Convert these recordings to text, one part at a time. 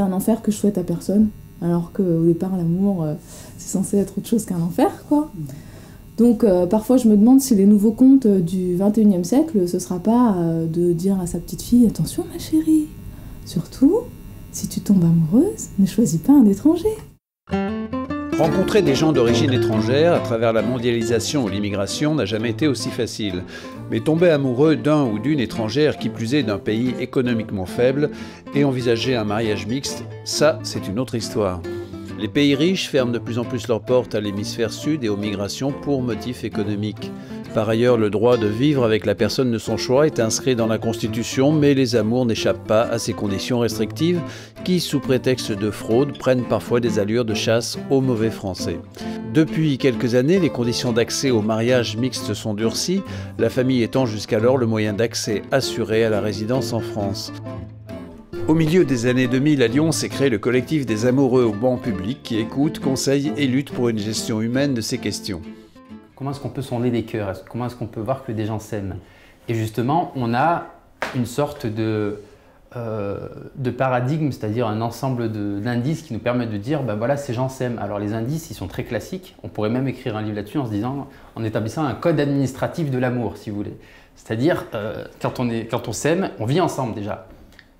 c'est un enfer que je souhaite à personne, alors qu'au départ, l'amour, c'est censé être autre chose qu'un enfer, quoi. Donc parfois je me demande si les nouveaux contes du 21e siècle, ce sera pas de dire à sa petite fille « Attention ma chérie, surtout, si tu tombes amoureuse, ne choisis pas un étranger ». Rencontrer des gens d'origine étrangère à travers la mondialisation ou l'immigration n'a jamais été aussi facile. Mais tomber amoureux d'un ou d'une étrangère, qui plus est d'un pays économiquement faible, et envisager un mariage mixte, ça c'est une autre histoire. Les pays riches ferment de plus en plus leurs portes à l'hémisphère sud et aux migrations pour motifs économiques. Par ailleurs, le droit de vivre avec la personne de son choix est inscrit dans la Constitution, mais les amours n'échappent pas à ces conditions restrictives qui, sous prétexte de fraude, prennent parfois des allures de chasse aux mauvais français. Depuis quelques années, les conditions d'accès au mariage mixte sont durcies, la famille étant jusqu'alors le moyen d'accès assuré à la résidence en France. Au milieu des années 2000 à Lyon s'est créé le collectif des amoureux au banc public qui écoute, conseille et lutte pour une gestion humaine de ces questions. Comment est-ce qu'on peut sonder des cœurs? Comment est-ce qu'on peut voir que des gens s'aiment? Et justement, on a une sorte de paradigme, c'est-à-dire un ensemble d'indices qui nous permettent de dire, ben voilà, ces gens s'aiment. Alors les indices, ils sont très classiques. On pourrait même écrire un livre là-dessus en établissant un code administratif de l'amour, si vous voulez. C'est-à-dire, quand on s'aime, on vit ensemble déjà.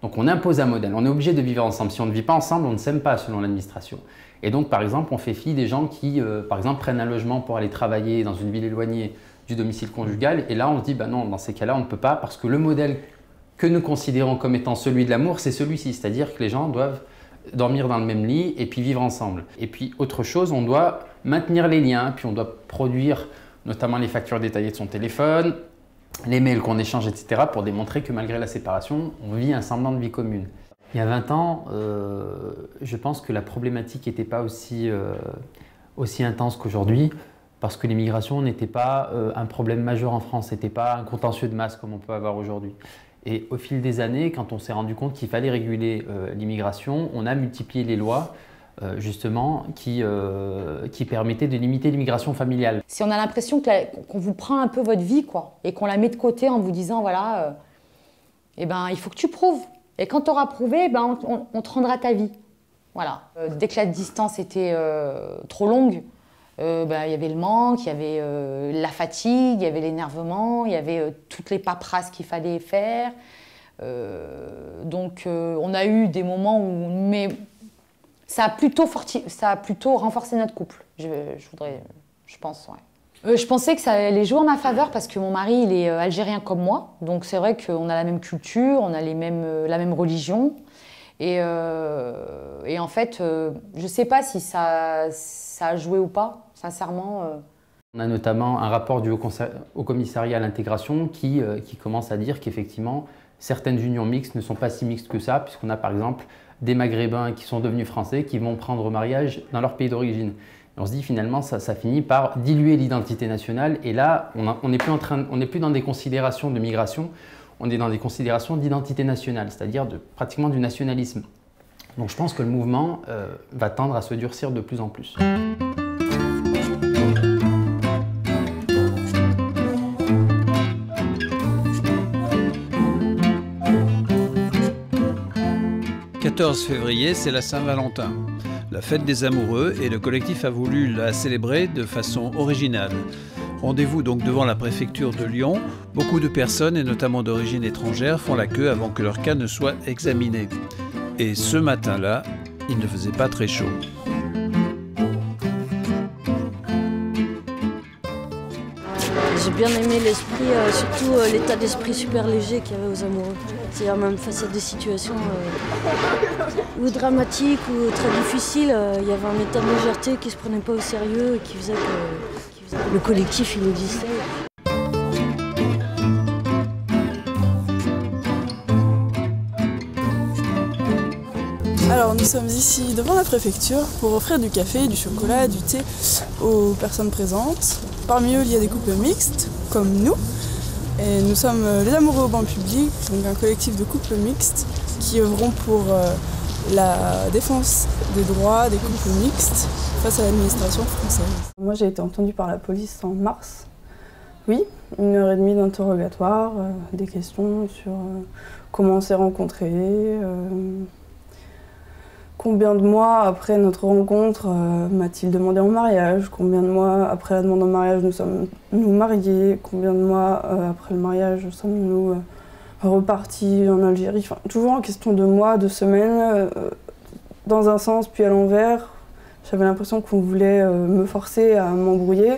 Donc on impose un modèle, on est obligé de vivre ensemble. Si on ne vit pas ensemble, on ne s'aime pas selon l'administration. Et donc par exemple, on fait fi des gens qui, par exemple, prennent un logement pour aller travailler dans une ville éloignée du domicile conjugal. Et là, on se dit, bah non, dans ces cas-là, on ne peut pas parce que le modèle que nous considérons comme étant celui de l'amour, c'est celui-ci. C'est-à-dire que les gens doivent dormir dans le même lit et puis vivre ensemble. Et puis autre chose, on doit maintenir les liens, puis on doit produire notamment les factures détaillées de son téléphone, les mails qu'on échange, etc. pour démontrer que malgré la séparation, on vit un semblant de vie commune. Il y a 20 ans, je pense que la problématique n'était pas aussi intense qu'aujourd'hui parce que l'immigration n'était pas un problème majeur en France, ce n'était pas un contentieux de masse comme on peut avoir aujourd'hui. Et au fil des années, quand on s'est rendu compte qu'il fallait réguler l'immigration, on a multiplié les lois justement qui permettaient de limiter l'immigration familiale. Si on a l'impression qu'on vous prend un peu votre vie quoi, et qu'on la met de côté en vous disant voilà, eh ben, il faut que tu prouves. Et quand tu auras prouvé, ben, on te rendra ta vie. Voilà. Dès que la distance était trop longue, ben, y avait le manque, il y avait la fatigue, il y avait l'énervement, il y avait toutes les paperasses qu'il fallait faire. Donc on a eu des moments où... Mais ça a plutôt renforcé notre couple, je pense. Ouais. Je pensais que ça allait jouer en ma faveur parce que mon mari, il est algérien comme moi. Donc c'est vrai qu'on a la même culture, on a la même religion. Et en fait, je ne sais pas si ça a joué ou pas, sincèrement. On a notamment un rapport du Haut Commissariat à l'intégration qui commence à dire qu'effectivement, certaines unions mixtes ne sont pas si mixtes que ça, puisqu'on a par exemple des Maghrébins qui sont devenus français qui vont prendre mariage dans leur pays d'origine. On se dit finalement ça finit par diluer l'identité nationale et là on n'est plus dans des considérations de migration, on est dans des considérations d'identité nationale, c'est-à-dire pratiquement du nationalisme. Donc je pense que le mouvement va tendre à se durcir de plus en plus. Le 14 février, c'est la Saint-Valentin, la fête des amoureux, et le collectif a voulu la célébrer de façon originale. Rendez-vous donc devant la préfecture de Lyon. Beaucoup de personnes, et notamment d'origine étrangère, font la queue avant que leur cas ne soit examiné. Et ce matin-là, il ne faisait pas très chaud. J'ai bien aimé l'esprit, surtout l'état d'esprit super léger qu'il y avait aux amoureux. C'est-à-dire même face à des situations ou dramatiques ou très difficiles, il y avait un état de légèreté qui ne se prenait pas au sérieux et qui faisait que le collectif il existait. Alors nous sommes ici devant la préfecture pour offrir du café, du chocolat, du thé aux personnes présentes. Parmi eux, il y a des couples mixtes, comme nous. Et nous sommes les amoureux au banc public, donc un collectif de couples mixtes qui œuvront pour la défense des droits des couples mixtes face à l'administration française. Moi, j'ai été entendue par la police en mars. Oui, 1h30 d'interrogatoire, des questions sur comment on s'est rencontrés, Combien de mois après notre rencontre m'a-t-il demandé en mariage? Combien de mois après la demande en mariage nous sommes-nous mariés? Combien de mois après le mariage sommes-nous repartis en Algérie? Enfin, toujours en question de mois, de semaines, dans un sens puis à l'envers. J'avais l'impression qu'on voulait me forcer à m'embrouiller.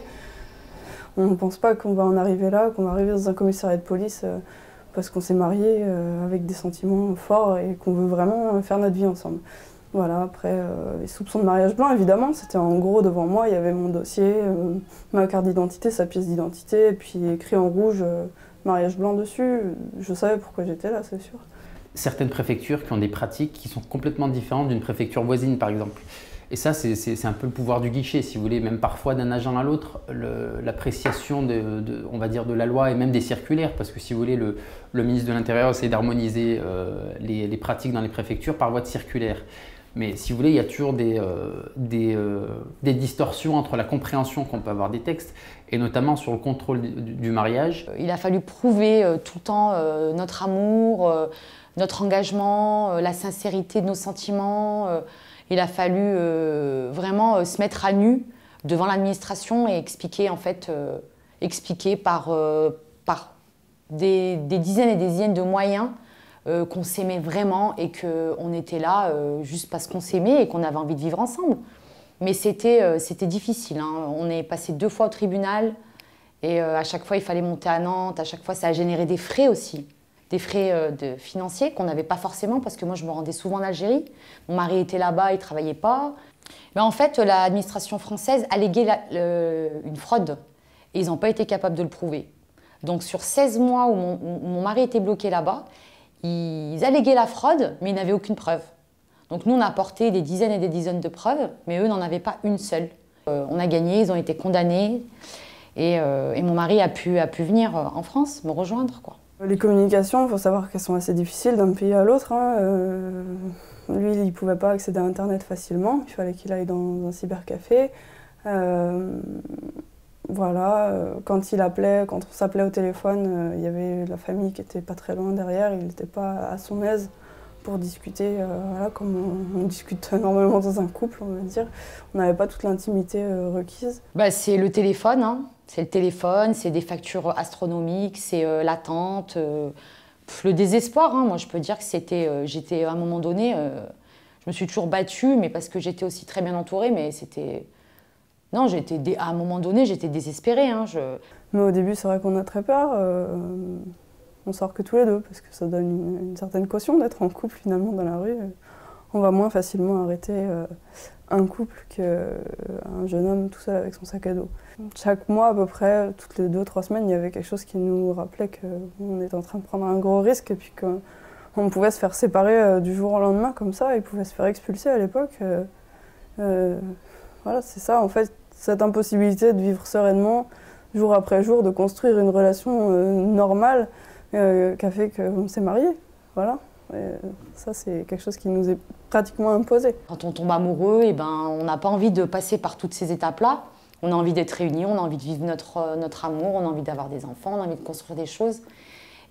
On ne pense pas qu'on va en arriver là, qu'on va arriver dans un commissariat de police parce qu'on s'est mariés avec des sentiments forts et qu'on veut vraiment faire notre vie ensemble. Voilà, après, les soupçons de mariage blanc, évidemment, c'était en gros devant moi, il y avait mon dossier, ma carte d'identité, sa pièce d'identité, et puis écrit en rouge mariage blanc dessus. Je savais pourquoi j'étais là, c'est sûr. Certaines préfectures qui ont des pratiques qui sont complètement différentes d'une préfecture voisine, par exemple. Et ça, c'est un peu le pouvoir du guichet, si vous voulez, même parfois d'un agent à l'autre, l'appréciation on va dire, de la loi et même des circulaires, parce que si vous voulez, le ministre de l'Intérieur essaie d'harmoniser les pratiques dans les préfectures par voie de circulaire. Mais si vous voulez, il y a toujours des distorsions entre la compréhension qu'on peut avoir des textes et notamment sur le contrôle du mariage. Il a fallu prouver tout le temps notre amour, notre engagement, la sincérité de nos sentiments. Il a fallu vraiment se mettre à nu devant l'administration et expliquer, en fait, expliquer par des dizaines et des dizaines de moyens qu'on s'aimait vraiment et qu'on était là juste parce qu'on s'aimait et qu'on avait envie de vivre ensemble. Mais c'était difficile, hein. On est passé 2 fois au tribunal et à chaque fois il fallait monter à Nantes, à chaque fois ça a généré des frais aussi, des frais financiers qu'on n'avait pas forcément parce que moi je me rendais souvent en Algérie, mon mari était là-bas, il ne travaillait pas. Mais en fait l'administration française alléguait une fraude et ils n'ont pas été capables de le prouver. Donc sur 16 mois où mon mari était bloqué là-bas, ils alléguaient la fraude, mais ils n'avaient aucune preuve. Donc nous, on a apporté des dizaines et des dizaines de preuves, mais eux n'en avaient pas une seule. On a gagné, ils ont été condamnés, et mon mari a pu venir en France me rejoindre, quoi. Les communications, il faut savoir qu'elles sont assez difficiles d'un pays à l'autre, hein. Lui, il ne pouvait pas accéder à Internet facilement, il fallait qu'il aille dans un cybercafé. Voilà, quand il appelait, quand on s'appelait au téléphone, il y avait la famille qui n'était pas très loin derrière, il n'était pas à son aise pour discuter, voilà, comme on discute normalement dans un couple, on va dire. On n'avait pas toute l'intimité requise. Bah, c'est le téléphone, hein. C'est le téléphone, c'est des factures astronomiques, c'est l'attente, le désespoir, hein. Moi, je peux dire que j'étais à un moment donné, je me suis toujours battue, mais parce que j'étais aussi très bien entourée, mais c'était... Non, à un moment donné, j'étais désespérée, hein. Mais au début, c'est vrai qu'on a très peur. On sort que tous les deux, parce que ça donne une certaine caution d'être en couple, finalement, dans la rue. On va moins facilement arrêter un couple qu'un jeune homme tout seul avec son sac à dos. Chaque mois, à peu près, toutes les 2-3 semaines, il y avait quelque chose qui nous rappelait qu'on était en train de prendre un gros risque, et puis qu'on pouvait se faire séparer du jour au lendemain, comme ça, et pouvait se faire expulser à l'époque. Voilà, c'est ça, en fait. Cette impossibilité de vivre sereinement, jour après jour, de construire une relation normale qui a fait qu'on s'est mariés. Voilà. Et ça, c'est quelque chose qui nous est pratiquement imposé. Quand on tombe amoureux, eh ben, on n'a pas envie de passer par toutes ces étapes-là. On a envie d'être réunis, on a envie de vivre notre amour, on a envie d'avoir des enfants, on a envie de construire des choses.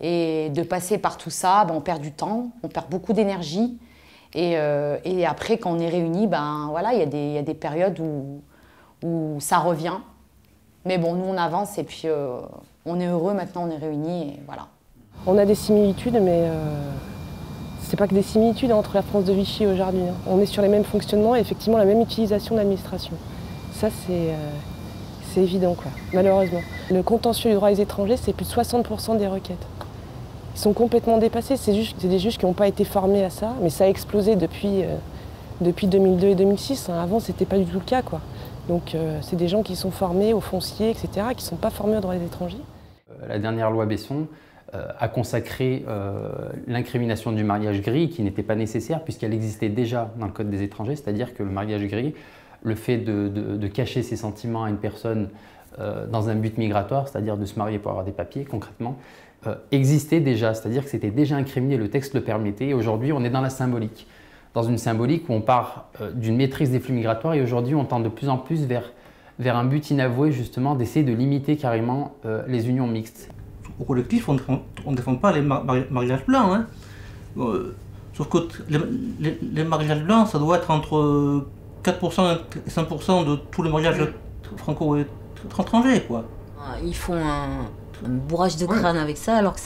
Et de passer par tout ça, ben, on perd du temps, on perd beaucoup d'énergie. Et après, quand on est réunis, ben, voilà, il y a des périodes où ça revient. Mais bon, nous, on avance et puis on est heureux, maintenant on est réunis et voilà. On a des similitudes, mais c'est pas que des similitudes entre la France de Vichy et aujourd'hui. Hein. On est sur les mêmes fonctionnements et effectivement la même utilisation de l'administration. Ça, c'est évident, quoi, malheureusement. Le contentieux du droit des étrangers, c'est plus de 60% des requêtes. Ils sont complètement dépassés, c'est des juges qui n'ont pas été formés à ça, mais ça a explosé depuis 2002 et 2006. Hein. Avant, c'était pas du tout le cas, quoi. Donc c'est des gens qui sont formés au foncier, etc., qui ne sont pas formés au droit des étrangers. La dernière loi Besson a consacré l'incrimination du mariage gris qui n'était pas nécessaire puisqu'elle existait déjà dans le Code des étrangers, c'est-à-dire que le mariage gris, le fait de cacher ses sentiments à une personne dans un but migratoire, c'est-à-dire de se marier pour avoir des papiers concrètement, existait déjà, c'est-à-dire que c'était déjà incriminé, le texte le permettait et aujourd'hui on est dans la symbolique. Dans une symbolique où on part d'une maîtrise des flux migratoires et aujourd'hui on tend de plus en plus vers un but inavoué justement d'essayer de limiter carrément les unions mixtes. Au collectif, on ne défend pas les mariages blancs. Hein. Sauf que les mariages blancs, ça doit être entre 4% et 5% de tous les mariages franco-étrangers, quoi. Ils font un bourrage de crâne avec ça, alors que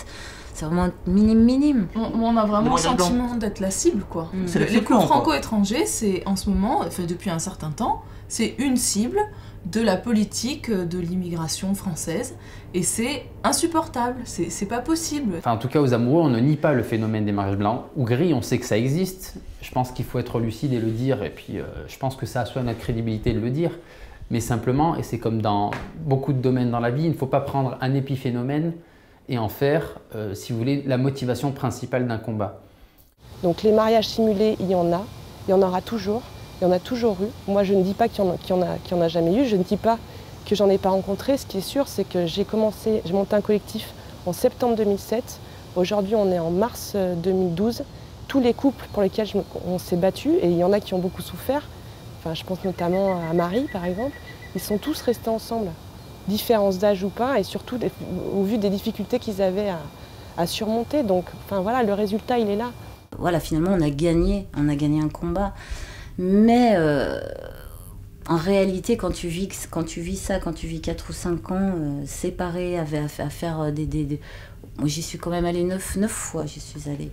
c'est vraiment minime. On a vraiment le sentiment d'être la cible, quoi. Les couples franco-étrangers, c'est en ce moment, enfin depuis un certain temps, c'est une cible de la politique de l'immigration française, et c'est insupportable, c'est pas possible. Enfin, en tout cas, aux amoureux, on ne nie pas le phénomène des mariages blancs ou gris, on sait que ça existe. Je pense qu'il faut être lucide et le dire, et puis je pense que ça assoit notre crédibilité de le dire. Mais simplement, et c'est comme dans beaucoup de domaines dans la vie, il ne faut pas prendre un épiphénomène et en faire, si vous voulez, la motivation principale d'un combat. Donc les mariages simulés, il y en aura toujours. Il y en a toujours eu. Moi, je ne dis pas qu'il y en a jamais eu. Je ne dis pas que j'en ai pas rencontré. Ce qui est sûr, c'est que j'ai monté un collectif en septembre 2007. Aujourd'hui, on est en mars 2012. Tous les couples pour lesquels on s'est battu, et il y en a qui ont beaucoup souffert, enfin, je pense notamment à Marie, par exemple, ils sont tous restés ensemble. Différence d'âge ou pas, et surtout au vu des difficultés qu'ils avaient à surmonter. Donc, enfin, voilà, le résultat, il est là. Voilà, finalement, on a gagné un combat. Mais en réalité, quand tu vis ça, quand tu vis 4 ou 5 ans séparés, à faire des... Moi, j'y suis quand même allée 9 fois, j'y suis allée.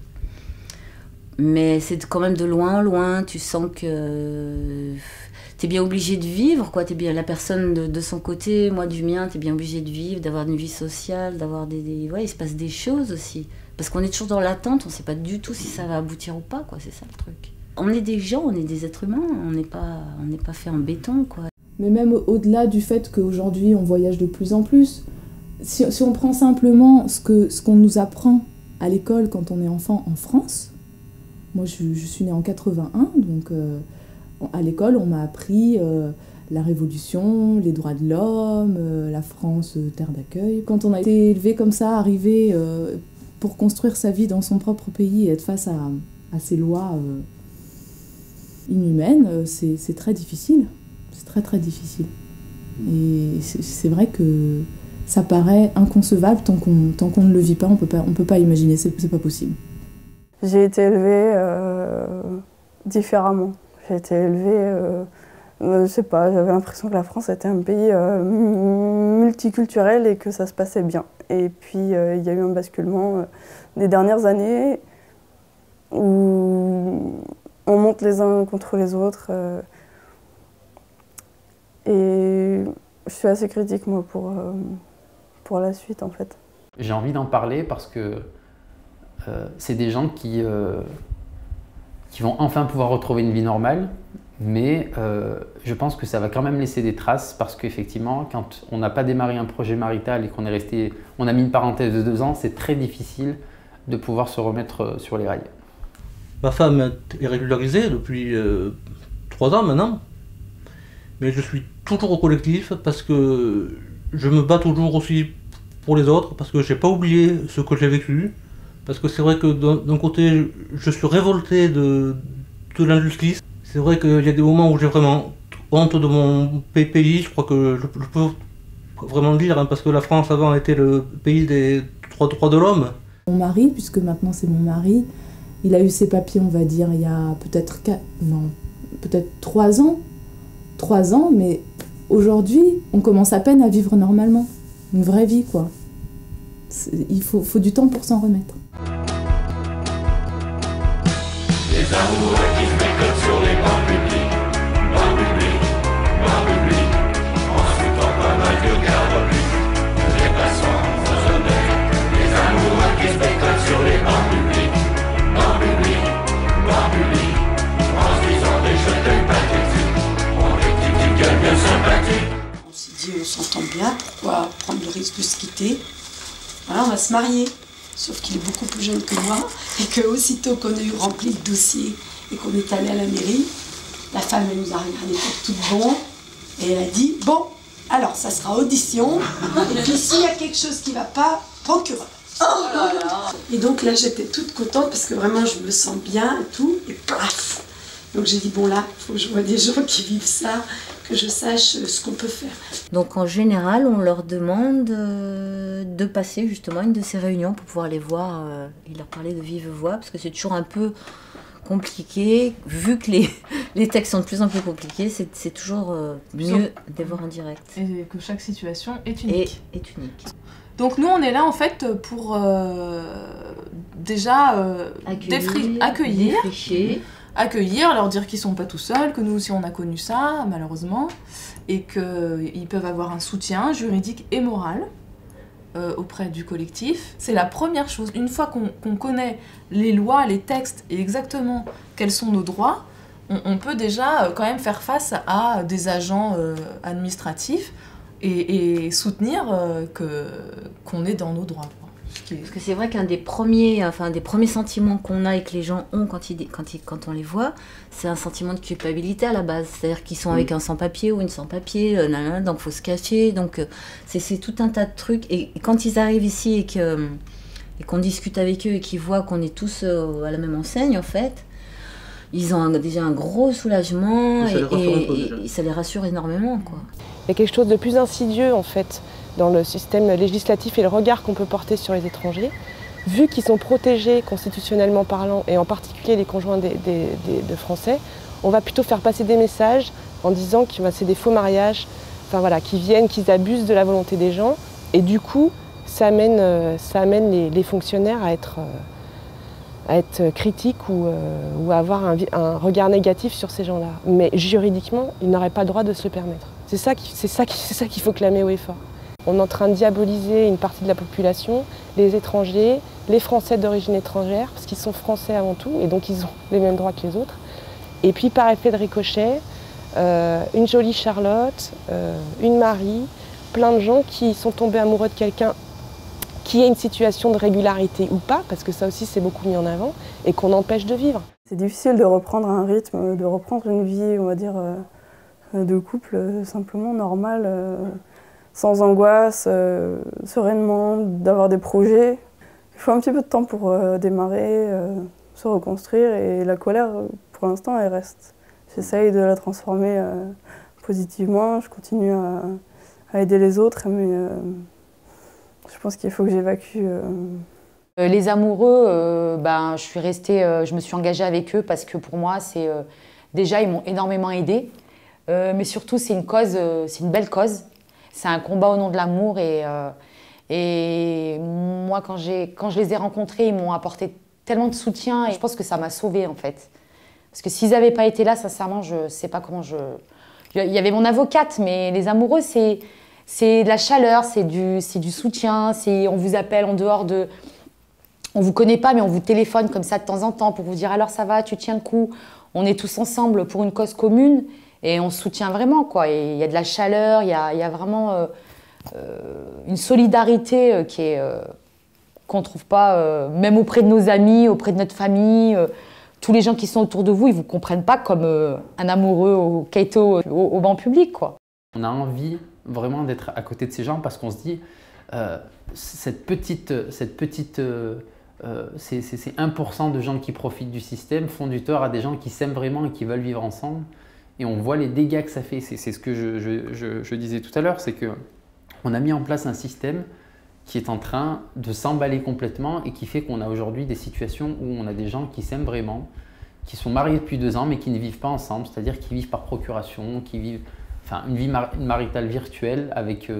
Mais c'est quand même de loin en loin, tu sens que t'es bien obligé de vivre, quoi. T'es bien la personne de son côté, moi du mien, t'es bien obligé de vivre, d'avoir une vie sociale, d'avoir ouais, il se passe des choses aussi. Parce qu'on est toujours dans l'attente, on sait pas du tout si ça va aboutir ou pas, quoi, c'est ça le truc. On est des gens, on est des êtres humains, on n'est pas fait en béton, quoi. Mais même au-delà du fait qu'aujourd'hui on voyage de plus en plus, si on prend simplement ce qu'on nous apprend à l'école quand on est enfant en France, moi je suis née en 81, donc à l'école on m'a appris la Révolution, les droits de l'homme, la France, terre d'accueil. Quand on a été élevé comme ça, arrivé pour construire sa vie dans son propre pays et être face à ces lois inhumaine, c'est très difficile. C'est très très difficile. Et c'est vrai que ça paraît inconcevable tant qu'on ne le vit pas, on peut pas imaginer, c'est pas possible. J'ai été élevée différemment. J'ai été élevée, je sais pas, j'avais l'impression que la France était un pays multiculturel et que ça se passait bien. Et puis il y a eu un basculement des dernières années où on monte les uns contre les autres. Et je suis assez critique, moi, pour la suite, en fait. J'ai envie d'en parler parce que c'est des gens qui vont enfin pouvoir retrouver une vie normale, mais je pense que ça va quand même laisser des traces parce qu'effectivement, quand on n'a pas démarré un projet marital et qu'on est resté, on a mis une parenthèse de 2 ans, c'est très difficile de pouvoir se remettre sur les rails. Ma femme est régularisée depuis 3 ans maintenant, mais je suis toujours au collectif parce que je me bats toujours aussi pour les autres, parce que j'ai pas oublié ce que j'ai vécu, parce que c'est vrai que d'un côté je suis révolté de l'injustice. C'est vrai qu'il y a des moments où j'ai vraiment honte de mon pays, je crois que je peux vraiment le dire, hein, parce que la France avant était le pays des droits de l'homme. Mon mari, puisque maintenant c'est mon mari, il a eu ses papiers, on va dire, il y a peut-être 3 ans. 3 ans, mais aujourd'hui, on commence à peine à vivre normalement. Une vraie vie, quoi. Il faut du temps pour s'en remettre. Les amoureux qui se mécotent sur les bancs publics, ensuite en pas mal de garde publics, les passants aux honneurs. Les amoureux qui se mécotent sur les bancs publics, en se disant des choses de pathétiques, on est une gueule bien sympathique. On s'est dit on s'entend bien, pourquoi prendre le risque de se quitter? Voilà, on va se marier. Sauf qu'il est beaucoup plus jeune que moi, et qu'aussitôt qu'on a eu rempli le dossier et qu'on est allé à la mairie, la femme elle nous a regardé pour tout bon, et elle a dit bon, alors ça sera audition, et puis s'il y a quelque chose qui ne va pas, procureur. Oh là là. Et donc là j'étais toute contente parce que vraiment je me sens bien et tout, et paf. Donc j'ai dit bon là, il faut que je vois des gens qui vivent ça, que je sache ce qu'on peut faire. Donc en général, on leur demande de passer justement une de ces réunions pour pouvoir les voir et leur parler de vive voix, parce que c'est toujours un peu compliqué, vu que les textes sont de plus en plus compliqués, c'est toujours mieux de les voir en direct. Et que chaque situation est unique. Est unique. Donc nous, on est là en fait pour déjà accueillir, leur dire qu'ils sont pas tout seuls, que nous aussi on a connu ça malheureusement, et qu'ils peuvent avoir un soutien juridique et moral auprès du collectif. C'est la première chose. Une fois qu'on connaît les lois, les textes et exactement quels sont nos droits, on peut déjà quand même faire face à des agents administratifs et soutenir qu'on est dans nos droits. Parce que c'est vrai qu'un des premiers sentiments qu'on a et que les gens ont quand on les voit, c'est un sentiment de culpabilité à la base. C'est-à-dire qu'ils sont avec un sans-papier ou une sans-papier, donc il faut se cacher. Donc c'est tout un tas de trucs. Et quand ils arrivent ici et qu'on discute avec eux et qu'ils voient qu'on est tous à la même enseigne, en fait, ils ont déjà un gros soulagement et ça les rassure énormément, quoi. Il y a quelque chose de plus insidieux, en fait, dans le système législatif et le regard qu'on peut porter sur les étrangers. Vu qu'ils sont protégés constitutionnellement parlant, et en particulier les conjoints de Français, on va plutôt faire passer des messages en disant que c'est des faux mariages, qu'ils viennent, qu'ils abusent de la volonté des gens. Et du coup, ça amène les fonctionnaires à être critiques ou à avoir un regard négatif sur ces gens-là. Mais juridiquement, ils n'auraient pas le droit de se le permettre. C'est ça qu'il faut clamer haut et fort. On est en train de diaboliser une partie de la population, les étrangers, les Français d'origine étrangère, parce qu'ils sont Français avant tout, et donc ils ont les mêmes droits que les autres. Et puis par effet de ricochet, une jolie Charlotte, une Marie, plein de gens qui sont tombés amoureux de quelqu'un qui a une situation de régularité ou pas, parce que ça aussi c'est beaucoup mis en avant, et qu'on empêche de vivre. C'est difficile de reprendre un rythme, de reprendre une vie, on va dire, de couple simplement normale, sans angoisse, sereinement, d'avoir des projets. Il faut un petit peu de temps pour démarrer, se reconstruire, et la colère, pour l'instant, elle reste. J'essaye de la transformer positivement, je continue à aider les autres, mais je pense qu'il faut que j'évacue. Les amoureux, je me suis engagée avec eux parce que pour moi, déjà, ils m'ont énormément aidée. Mais surtout, c'est une belle cause. C'est un combat au nom de l'amour et moi, quand je les ai rencontrés, ils m'ont apporté tellement de soutien et je pense que ça m'a sauvée en fait. Parce que s'ils n'avaient pas été là, sincèrement, je ne sais pas comment Il y avait mon avocate, mais les amoureux, c'est de la chaleur, c'est du soutien, on vous appelle en dehors de... On ne vous connaît pas, mais on vous téléphone comme ça de temps en temps pour vous dire « alors ça va, tu tiens le coup ». On est tous ensemble pour une cause commune. Et on se soutient vraiment, quoi. Il y a de la chaleur, il y a vraiment une solidarité qu'on ne trouve pas, même auprès de nos amis, auprès de notre famille. Tous les gens qui sont autour de vous, ils ne vous comprennent pas comme un amoureux au Kaito, au banc public, quoi. On a envie vraiment d'être à côté de ces gens parce qu'on se dit, ces 1% de gens qui profitent du système font du tort à des gens qui s'aiment vraiment et qui veulent vivre ensemble. Et on voit les dégâts que ça fait. C'est ce que je disais tout à l'heure, c'est qu'on a mis en place un système qui est en train de s'emballer complètement et qui fait qu'on a aujourd'hui des situations où on a des gens qui s'aiment vraiment, qui sont mariés depuis 2 ans mais qui ne vivent pas ensemble, c'est-à-dire qui vivent par procuration, qui vivent une vie maritale virtuelle avec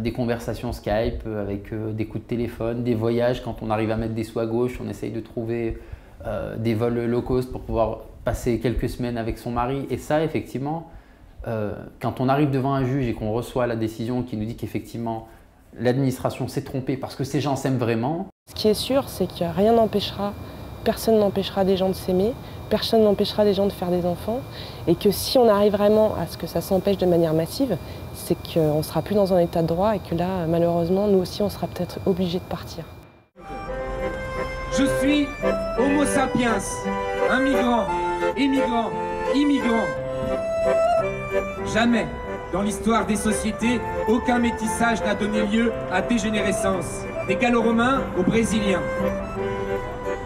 des conversations Skype, avec des coups de téléphone, des voyages. Quand on arrive à mettre des sous à gauche, on essaye de trouver des vols low cost pour pouvoir passer quelques semaines avec son mari. Et ça, effectivement, quand on arrive devant un juge et qu'on reçoit la décision qui nous dit qu'effectivement l'administration s'est trompée parce que ces gens s'aiment vraiment. Ce qui est sûr, c'est que rien n'empêchera, personne n'empêchera des gens de s'aimer, personne n'empêchera des gens de faire des enfants, et que si on arrive vraiment à ce que ça s'empêche de manière massive, c'est qu'on ne sera plus dans un état de droit et que là, malheureusement, nous aussi, on sera peut-être obligés de partir. Je suis Homo sapiens, un migrant, immigrant, immigrant. Jamais, dans l'histoire des sociétés, aucun métissage n'a donné lieu à dégénérescence. Des Gallo-Romains aux Brésiliens.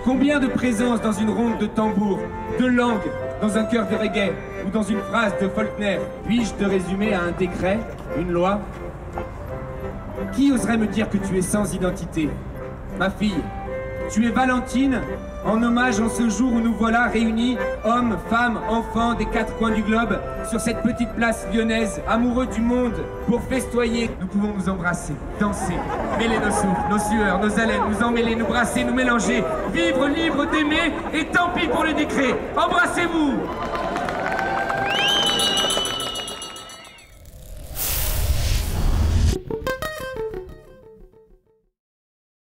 Combien de présence dans une ronde de tambour, de langue dans un chœur de reggae ou dans une phrase de Faulkner puis-je te résumer à un décret, une loi? Qui oserait me dire que tu es sans identité? Ma fille, tu es Valentine, en hommage en ce jour où nous voilà réunis, hommes, femmes, enfants des 4 coins du globe, sur cette petite place lyonnaise, amoureux du monde, pour festoyer. Nous pouvons nous embrasser, danser, mêler nos souffles, nos sueurs, nos haleines, nous emmêler, nous brasser, nous mélanger, vivre libre d'aimer, et tant pis pour le décret. Embrassez-vous!